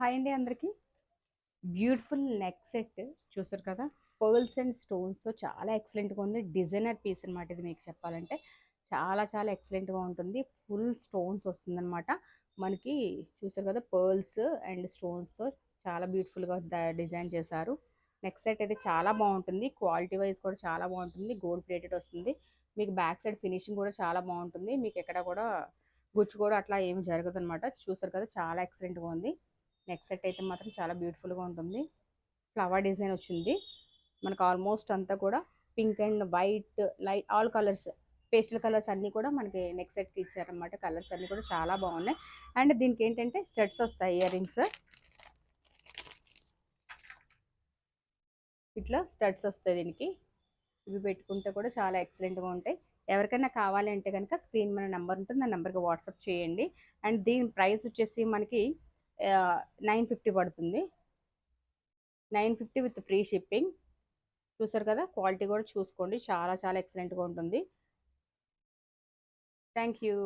Hi అండి అందరికీ. Beautiful neck set చూసారు కదా. పర్ల్స్ అండ్ స్టోన్స్తో చాలా ఎక్సలెంట్గా ఉంది. డిజైనర్ పీస్ అనమాట ఇది. మీకు చెప్పాలంటే చాలా చాలా ఎక్సలెంట్గా ఉంటుంది. ఫుల్ స్టోన్స్ వస్తుందన్నమాట మనకి. చూసారు కదా, పర్ల్స్ అండ్ స్టోన్స్తో చాలా బ్యూటిఫుల్గా డిజైన్ చేశారు. నెక్ సెట్ అయితే చాలా బాగుంటుంది. క్వాలిటీ వైజ్ కూడా చాలా బాగుంటుంది. గోల్డ్ ప్లేటెడ్ వస్తుంది. మీకు బ్యాక్ సైడ్ ఫినిషింగ్ కూడా చాలా బాగుంటుంది. మీకు ఎక్కడ కూడా గుచ్చు కూడా అట్లా ఏమి జరగదు అనమాట. చూసారు కదా, చాలా ఎక్సలెంట్గా ఉంది. నెక్ సెట్ అయితే మాత్రం చాలా బ్యూటిఫుల్గా ఉంటుంది. ఫ్లవర్ డిజైన్ వచ్చింది మనకు. ఆల్మోస్ట్ అంతా కూడా pink and white, light all colours, pastel colours అన్నీ కూడా మనకి నెక్ సెట్కి ఇచ్చారనమాట. కలర్స్ అన్నీ కూడా చాలా బాగున్నాయి. అండ్ దీనికి ఏంటంటే స్టడ్స్ వస్తాయి, ఇయర్ రింగ్స్ ఇట్లా స్టడ్స్ వస్తాయి దీనికి. ఇవి పెట్టుకుంటే కూడా చాలా ఎక్సలెంట్గా ఉంటాయి. ఎవరికైనా కావాలి అంటే కనుక స్క్రీన్ మన నెంబర్ ఉంటుంది, ఆ నెంబర్కి వాట్సాప్ చేయండి. అండ్ దీని ప్రైస్ వచ్చేసి మనకి 950 పడుతుంది. 950 విత్ ఫ్రీ షిప్పింగ్. చూసారు కదా, క్వాలిటీ కూడా చూసుకోండి. చాలా చాలా ఎక్సలెంట్గా ఉంటుంది. Thank you.